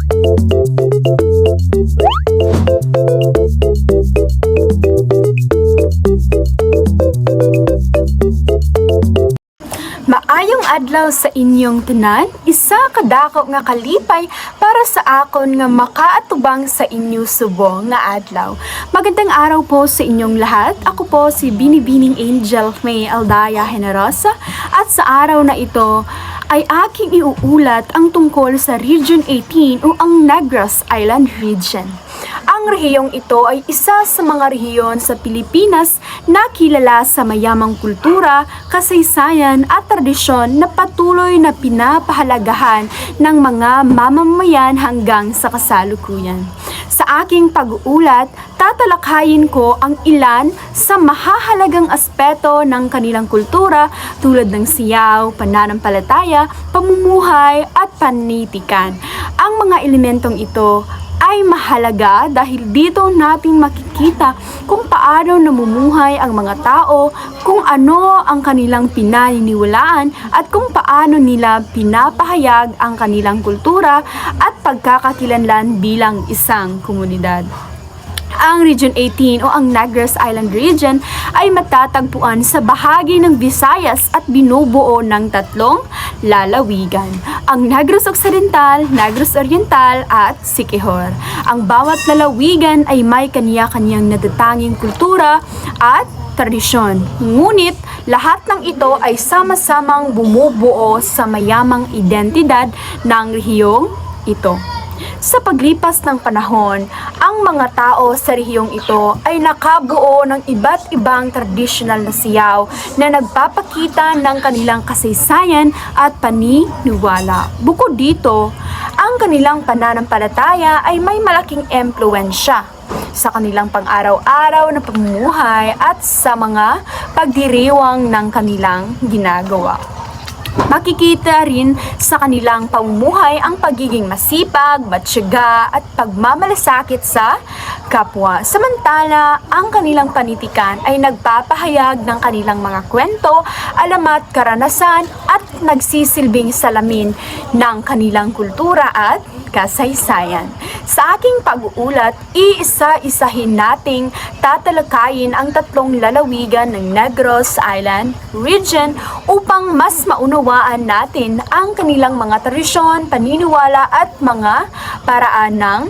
Maayong adlaw sa inyong tanan, isa kadako nga kalipay para sa akon nga makaatubang sa inyo subong nga adlaw. Magandang araw po sa inyong lahat. Ako po si Binibining Angel May Aldaya Generosa at sa araw na ito ay aking iuulat ang tungkol sa Region 18 o ang Negros Island Region. Ang rehiyong ito ay isa sa mga rehiyon sa Pilipinas na kilala sa mayamang kultura, kasaysayan at tradisyon na patuloy na pinapahalagahan ng mga mamamayan hanggang sa kasalukuyan. Sa aking pag-uulat, tatalakayin ko ang ilan sa mahahalagang aspeto ng kanilang kultura tulad ng siyaw, pananampalataya, pamumuhay at panitikan. Ang mga elementong ito ay mahalaga dahil dito natin makikita kung paano namumuhay ang mga tao, kung ano ang kanilang pinaniniwalaan at kung paano nila pinapahayag ang kanilang kultura at pagkakakilanlan bilang isang komunidad. Ang Region 18 o ang Negros Island Region ay matatagpuan sa bahagi ng Visayas at binubuo ng tatlong lalawigan, ang Negros Occidental, Negros Oriental at Siquijor. Ang bawat lalawigan ay may kaniya-kaniyang natatanging kultura at tradisyon. Ngunit lahat ng ito ay sama-samang bumubuo sa mayamang identidad ng rehiyong ito. Sa paglipas ng panahon, ang mga tao sa rehiyong ito ay nakabuo ng iba't ibang tradisyonal na siyaw na nagpapakita ng kanilang kasaysayan at paniniwala. Bukod dito, ang kanilang pananampalataya ay may malaking impluwensya sa kanilang pang-araw-araw na pamumuhay at sa mga pagdiriwang ng kanilang ginagawa. Makikita rin sa kanilang pamumuhay ang pagiging masipag, matyaga at pagmamalasakit sa kapwa. Samantala, ang kanilang panitikan ay nagpapahayag ng kanilang mga kwento, alamat, karanasan at nagsisilbing salamin ng kanilang kultura at kasaysayan. Sa aking pag-uulat, iisa-isahin nating tatalakayin ang tatlong lalawigan ng Negros Island Region upang mas maunawaan natin ang kanilang mga tradisyon, paniniwala at mga paraan ng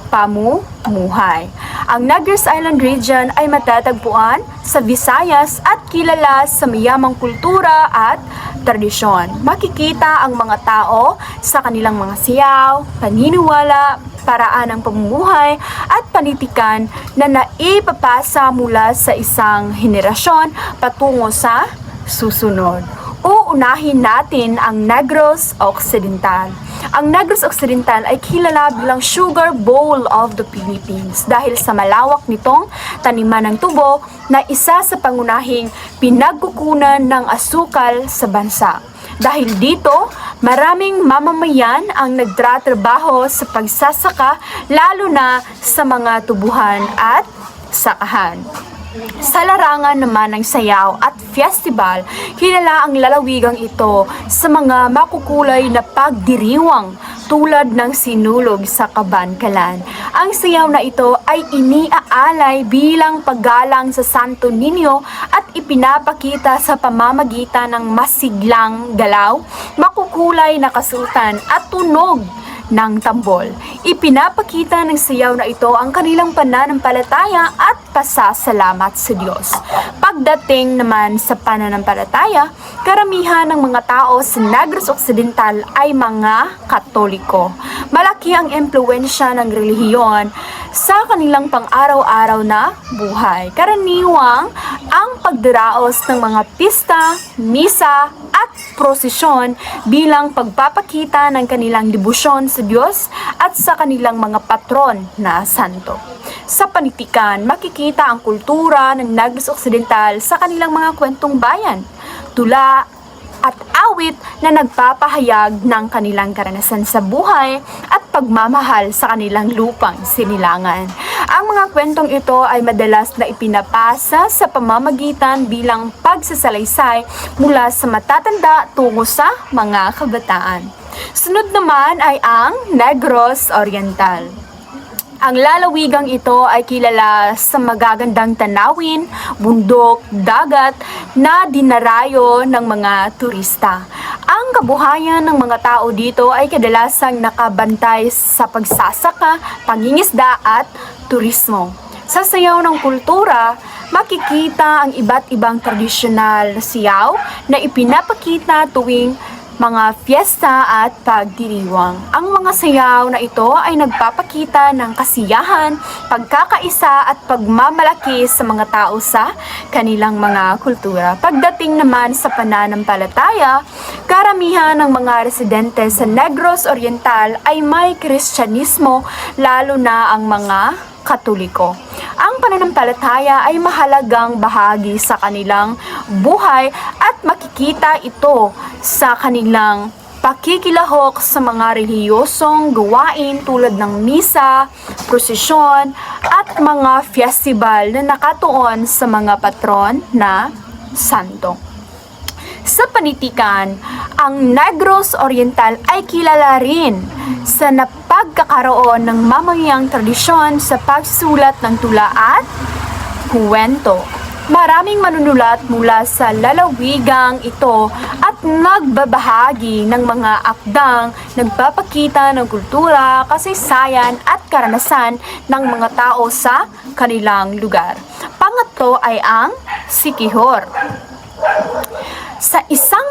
pamumuhay. Ang Negros Island Region ay matatagpuan sa Visayas at kilala sa mayamang kultura at tradisyon. Makikita ang mga tao sa kanilang mga siyaw, paniniwala, paraan ng pamumuhay at panitikan na naipapasa mula sa isang henerasyon patungo sa susunod. Uunahin natin ang Negros Occidental. Ang Negros Occidental ay kilala bilang Sugar Bowl of the Philippines dahil sa malawak nitong taniman ng tubo na isa sa pangunahing pinagkukunan ng asukal sa bansa. Dahil dito, maraming mamamayan ang nagtatrabaho sa pagsasaka lalo na sa mga tubuhan at sakahan. Sa larangan naman ng sayaw at festival, kilala ang lalawigang ito sa mga makukulay na pagdiriwang tulad ng sinulog sa Kabankalan. Ang sayaw na ito ay iniaalay bilang paggalang sa Santo Niño at ipinapakita sa pamamagitan ng masiglang galaw, makukulay na kasutan at tunog ng tambol. Ipinapakita ng sayaw na ito ang kanilang pananampalataya at pasasalamat sa Diyos. Pagdating naman sa pananampalataya, karamihan ng mga tao sa Negros Occidental ay mga Katoliko. Malaki ang impluwensya ng relihiyon sa kanilang pang-araw-araw na buhay. Karaniwang ang pagdaraos ng mga pista, misa at prosesyon bilang pagpapakita ng kanilang debosyon sa Diyos at sa kanilang mga patron na santo. Sa panitikan, makikita ang kultura ng Negros Occidental sa kanilang mga kwentong bayan, tula at awit na nagpapahayag ng kanilang karanasan sa buhay at pagmamahal sa kanilang lupang sinilangan. Ang mga kwentong ito ay madalas na ipinapasa sa pamamagitan bilang pagsasalaysay mula sa matatanda tungo sa mga kabataan. Sunod naman ay ang Negros Oriental. Ang lalawigang ito ay kilala sa magagandang tanawin, bundok, dagat na dinarayo ng mga turista. Ang kabuhayan ng mga tao dito ay kadalasang nakabantay sa pagsasaka, pangingisda at turismo. Sa sayaw ng kultura, makikita ang iba't ibang tradisyonal na siyaw na ipinapakita tuwing mga fiesta at pagdiriwang. Ang mga sayaw na ito ay nagpapakita ng kasiyahan, pagkakaisa at pagmamalaki sa mga tao sa kanilang mga kultura. Pagdating naman sa pananampalataya, karamihan ng mga residente sa Negros Oriental ay may Kristyanismo, lalo na ang mga Katoliko. Ang pananampalataya ay mahalagang bahagi sa kanilang buhay at makikita ito sa kanilang pakikilahok sa mga relihiyosong gawain tulad ng misa, prosesyon at mga festival na nakatuon sa mga patron na santo. Sa panitikan, ang Negros Oriental ay kilala rin sa napagkakaroon ng mamamayang tradisyon sa pagsulat ng tula at kwento. Maraming manunulat mula sa lalawigang ito at nagbabahagi ng mga akdang nagpapakita ng kultura, kasaysayan at karanasan ng mga tao sa kanilang lugar. Pangatlo ay ang Siquijor. Sa isang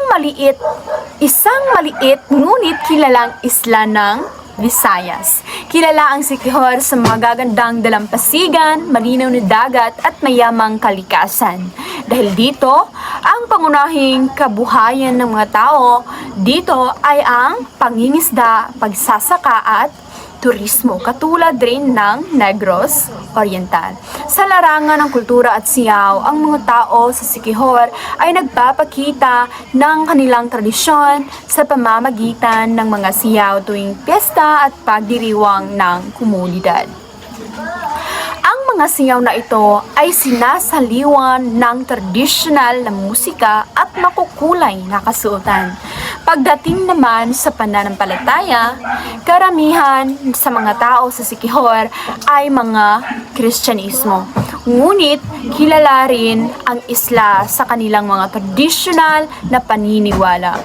maliit ngunit kilalang isla ng Visayas. Kilala ang Siquijor sa magagandang dalampasigan, malinaw na dagat at mayamang kalikasan. Dahil dito, ang pangunahing kabuhayan ng mga tao dito ay ang pangingisda, pagsasaka at turismo, katulad rin ng Negros Oriental. Sa larangan ng kultura at siyaw, ang mga tao sa Siquijor ay nagpapakita ng kanilang tradisyon sa pamamagitan ng mga siyaw tuwing piyesta at pagdiriwang ng komunidad. Ang mga siyaw na ito ay sinasaliwan ng tradisyonal na musika at makukulay na kasuotan. Pagdating naman sa pananampalataya, karamihan sa mga tao sa Siquijor ay mga Kristyanismo. Ngunit kilala rin ang isla sa kanilang mga tradisyonal na paniniwala.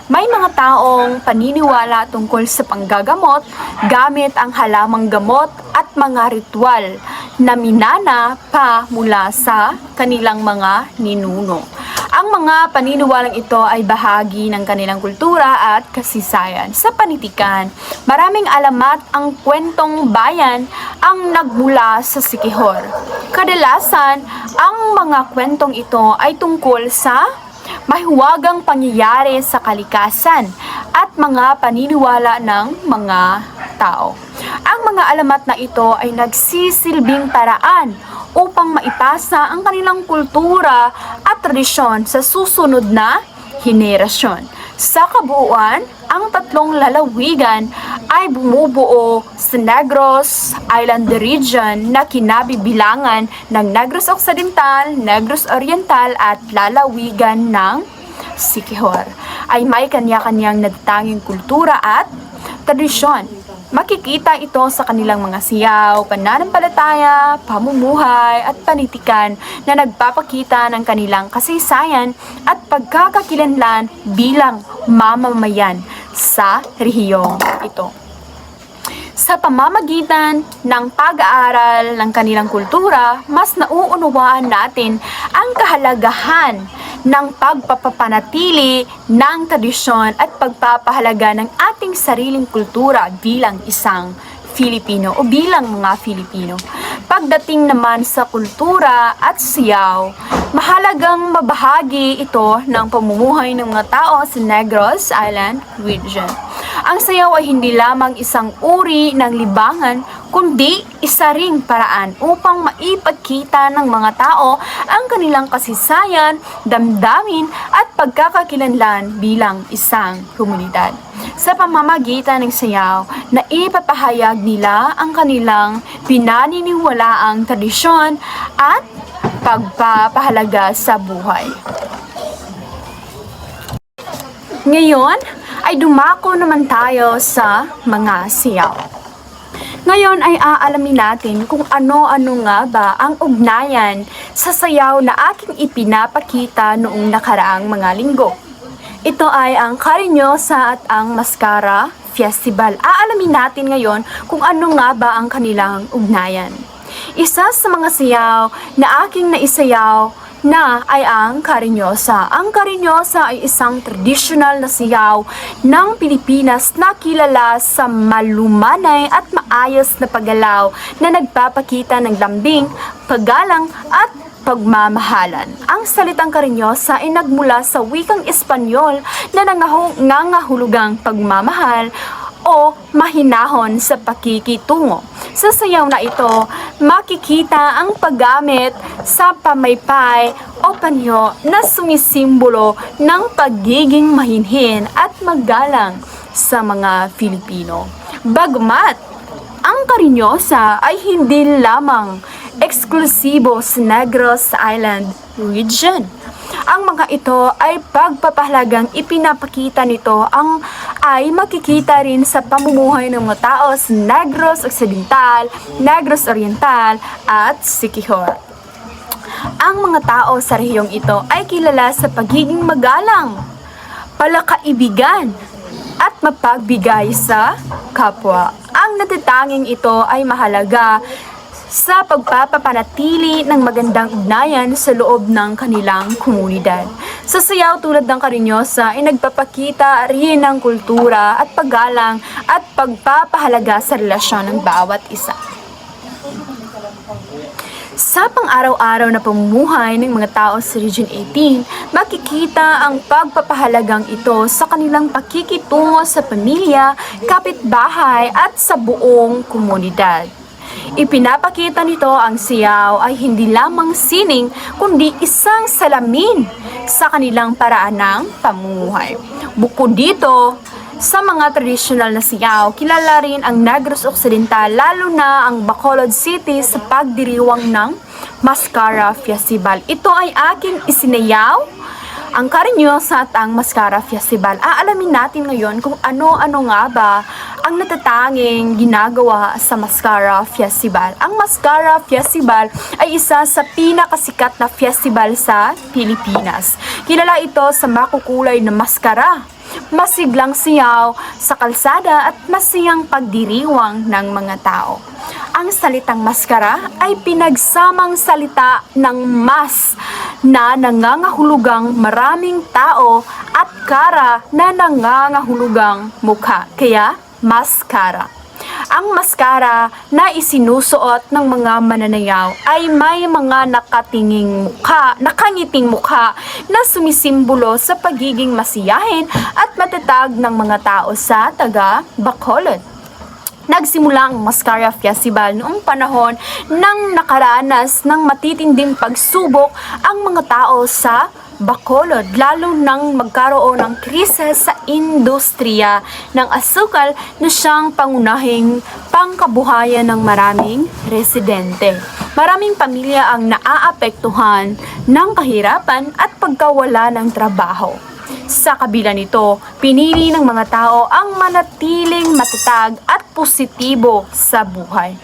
May mga taong paniniwala tungkol sa panggagamot gamit ang halamang gamot at mga ritual na minana pa mula sa kanilang mga ninuno. Ang mga paniniwalang ito ay bahagi ng kanilang kultura at kasaysayan. Sa panitikan, maraming alamat ang kwentong bayan ang nagmula sa Siquijor. Kadalasan, ang mga kwentong ito ay tungkol sa mahiwagang pangyayari sa kalikasan at mga paniniwala ng mga tao. Ang mga alamat na ito ay nagsisilbing paraan upang maipasa ang kanilang kultura at tradisyon sa susunod na henerasyon. Sa kabuuan, ang tatlong lalawigan ay bumubuo sa Negros Island Region na kinabibilangan ng Negros Occidental, Negros Oriental at lalawigan ng Siquijor. Ay may kanya-kanyang natatanging kultura at tradisyon. Makikita ito sa kanilang mga siyaw, pananampalataya, pamumuhay at panitikan na nagpapakita ng kanilang kasaysayan at pagkakakilanlan bilang mamamayan sa rehiyong ito. Sa pamamagitan ng pag-aaral ng kanilang kultura, mas nauunawaan natin ang kahalagahan ng pagpapapanatili ng tradisyon at pagpapahalaga ng ating sariling kultura bilang isang Filipino o bilang mga Filipino. Pagdating naman sa kultura at siyaw, mahalagang mabahagi ito ng pamumuhay ng mga tao sa Negros Island Region. Ang sayaw ay hindi lamang isang uri ng libangan, kundi isa ring paraan upang maipagkita ng mga tao ang kanilang kasaysayan, damdamin at pagkakakilanlan bilang isang komunidad. Sa pamamagitan ng sayaw, naipapahayag nila ang kanilang pinaniniwalaang tradisyon at pagpapahalaga sa buhay. Ngayon, ay dumako naman tayo sa mga siyaw. Ngayon ay aalamin natin kung ano-ano nga ba ang ugnayan sa sayaw na aking ipinapakita noong nakaraang mga linggo. Ito ay ang Karinyosa at ang Mascara Festival. Aalamin natin ngayon kung ano nga ba ang kanilang ugnayan. Isa sa mga sayaw na aking naisayaw na ay ang Karinyosa. Ang Karinyosa ay isang traditional na siyaw ng Pilipinas na kilala sa malumanay at maayos na paggalaw na nagpapakita ng lambing, paggalang at pagmamahalan. Ang salitang Karinyosa ay nagmula sa wikang Espanyol na nangangahulugang pagmamahal o mahinahon sa pakikitungo. Sa sayaw na ito, makikita ang paggamit sa pamaypay o panyo na sumisimbolo ng pagiging mahinhin at magalang sa mga Filipino. Bagmat, ang Karinyosa ay hindi lamang eksklusibo sa Negros Island region. Ang mga ito ay pagpapahalagang ipinapakita nito ay makikita rin sa pamumuhay ng mga tao sa Negros Occidental, Negros Oriental at Siquijor. Ang mga tao sa rehiyong ito ay kilala sa pagiging magalang, palakaibigan at mapagbigay sa kapwa. Ang natatanging ito ay mahalaga sa pagpapapanatili ng magandang ugnayan sa loob ng kanilang komunidad. Sa sayaw tulad ng Karinyosa ay nagpapakita rin ng kultura at paggalang at pagpapahalaga sa relasyon ng bawat isa. Sa pang-araw-araw na pamumuhay ng mga tao sa Region 18, makikita ang pagpapahalagang ito sa kanilang pakikitungo sa pamilya, kapitbahay at sa buong komunidad. Ipinapakita nito ang siyaw ay hindi lamang sining kundi isang salamin sa kanilang paraan ng pamumuhay. Bukod dito, sa mga tradisyonal na siyaw, kilala rin ang Negros Occidental lalo na ang Bacolod City sa pagdiriwang ng Mascara Festival. Ito ay aking isinayaw, ang Karinyosa at ang Mascara Festival. Aalamin natin ngayon kung ano-ano nga ba ang natatanging ginagawa sa Mascara Festival. Ang Mascara Festival ay isa sa pinakasikat na festival sa Pilipinas. Kilala ito sa makukulay na maskara, masiglang siyaw sa kalsada at masiyang pagdiriwang ng mga tao. Ang salitang maskara ay pinagsamang salita ng mas na nangangahulugang maraming tao at kara na nangangahulugang mukha. Kaya, maskara. Ang maskara na isinusuot ng mga mananayaw ay may mga nakangiting mukha na sumisimbolo sa pagiging masiyahin at matatag ng mga tao sa taga Bacolod. Nagsimula ang Mascara Festival noong panahon nang nakaranas ng matitinding pagsubok ang mga tao sa Bacolod, lalo nang magkaroon ng krisis sa industriya ng asukal na siyang pangunahing pangkabuhayan ng maraming residente. Maraming pamilya ang naaapektuhan ng kahirapan at pagkawala ng trabaho. Sa kabila nito, pinili ng mga tao ang manatiling matatag at positibo sa buhay.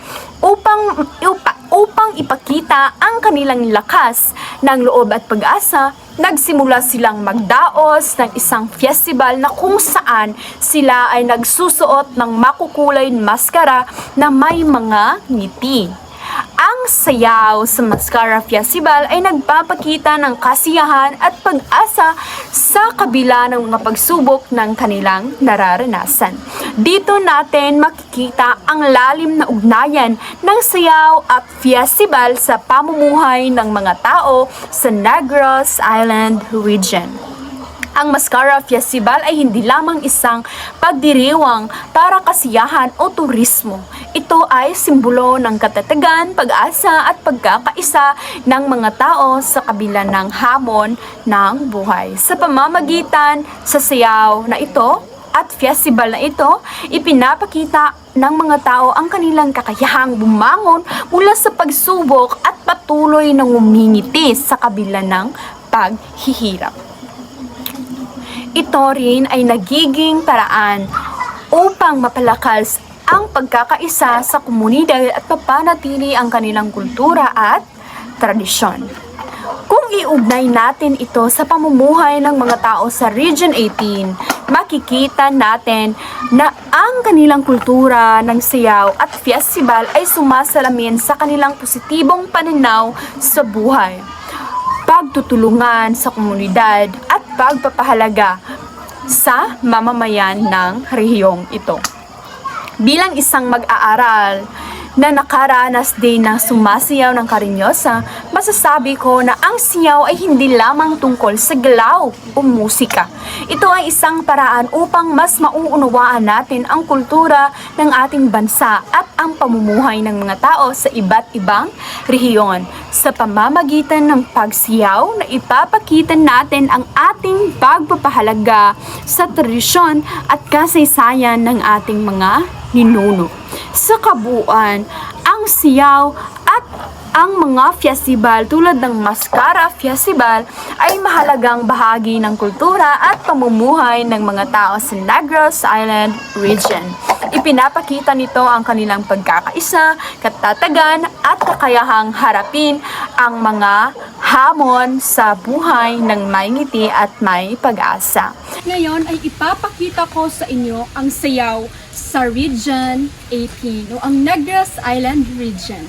Upang ipakita ang kanilang lakas ng loob at pag-asa, nagsimula silang magdaos ng isang festival na kung saan sila ay nagsusuot ng makukulay maskara na may mga ngiti. Ang sayaw sa Mascara Festival ay nagpapakita ng kasiyahan at pag-asa sa kabila ng mga pagsubok ng kanilang nararanasan. Dito natin makikita ang lalim na ugnayan ng sayaw at festival sa pamumuhay ng mga tao sa Negros Island region. Ang Mascara Festival ay hindi lamang isang pagdiriwang para kasiyahan o turismo. Ito ay simbolo ng katatagan, pag-asa at pagkakaisa ng mga tao sa kabila ng hamon ng buhay. Sa pamamagitan sa sayaw na ito at festival na ito, ipinapakita ng mga tao ang kanilang kakayahang bumangon mula sa pagsubok at patuloy na ngumingiti sa kabila ng paghihirap. Ito rin ay nagiging paraan upang mapalakas ang pagkakaisa sa komunidad at mapanatili ang kanilang kultura at tradisyon. Kung iugnay natin ito sa pamumuhay ng mga tao sa Region 18, makikita natin na ang kanilang kultura ng sayaw at festival ay sumasalamin sa kanilang positibong pananaw sa buhay, pagtutulungan sa komunidad at pagpapahalaga sa mamamayan ng rehiyong ito. Bilang isang mag-aaral na nakaranas din ng sumasayaw ng Karinyosa, masasabi ko na ang siyaw ay hindi lamang tungkol sa galaw o musika. Ito ay isang paraan upang mas mauunawaan natin ang kultura ng ating bansa at ang pamumuhay ng mga tao sa iba't ibang rehiyon. Sa pamamagitan ng pagsiyaw na ipapakita natin ang ating pagpapahalaga sa tradisyon at kasaysayan ng ating mga ninuno. Sa kabuuan, ang siyaw at ang mga festival tulad ng Mascara Festival ay mahalagang bahagi ng kultura at pamumuhay ng mga tao sa Negros Island Region. Ipinapakita nito ang kanilang pagkakaisa, katatagan at kakayahang harapin ang mga hamon sa buhay ng may ngiti at may pag-asa. Ngayon ay ipapakita ko sa inyo ang sayaw sa Region 18 o ang Negros Island Region.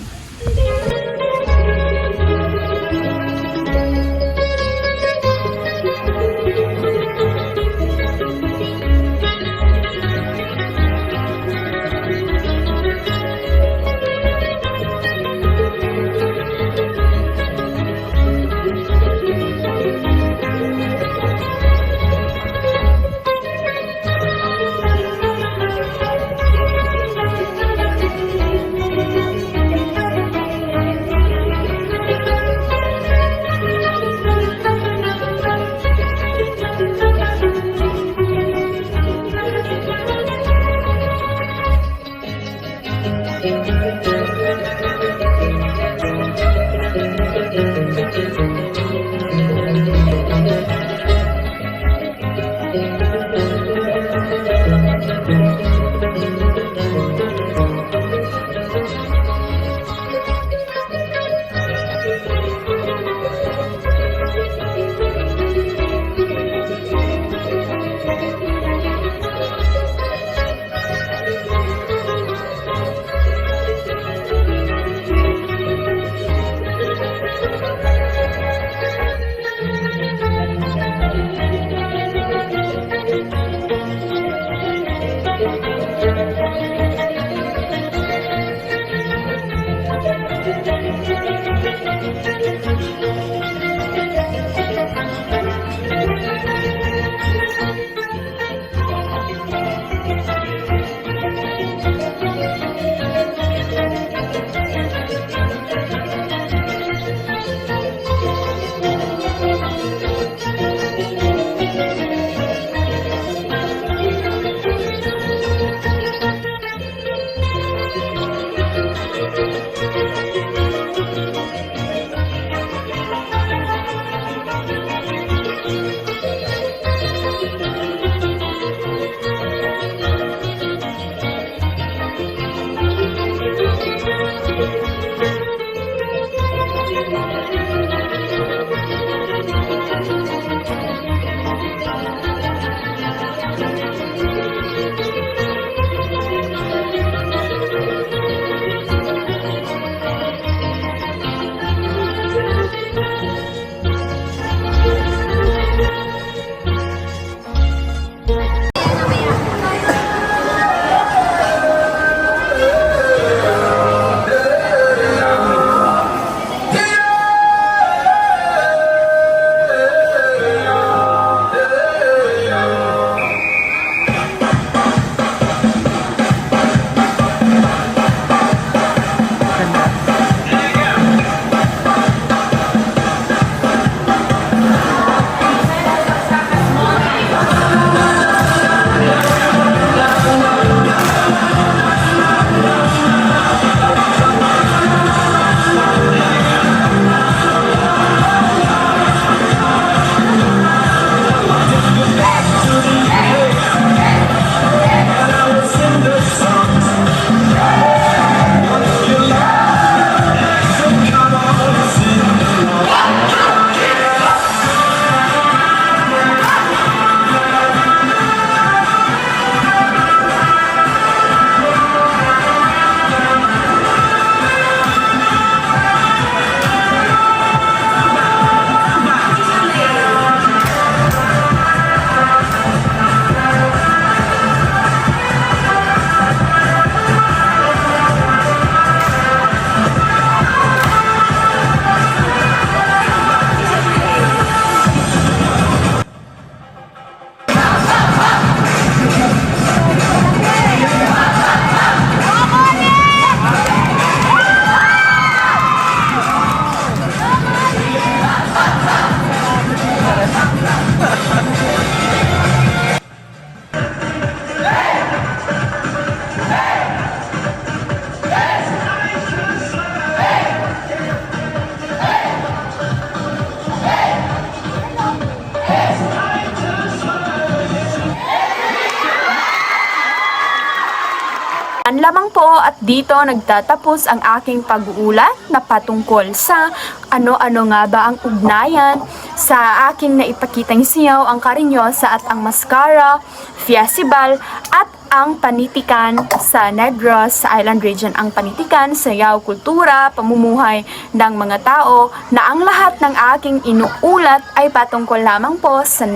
Yan lamang po at dito nagtatapos ang aking pag-uulat na patungkol sa ano-ano nga ba ang ugnayan sa aking naipakitang siyaw, ang karinyosa at ang mascara, festival at ang panitikan sa Negros sa Island Region, ang panitikan, sayaw, kultura, pamumuhay ng mga tao na ang lahat ng aking inuulat ay patungkol lamang po sa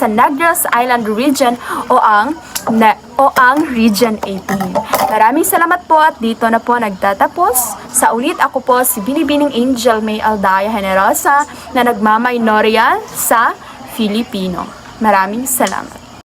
Negros Island Region o ang Region 18. Maraming salamat po at dito na po nagtatapos. Sa ulit, ako po si Binibining Angel May Aldaya Generosa na nagmamainorya sa Filipino. Maraming salamat.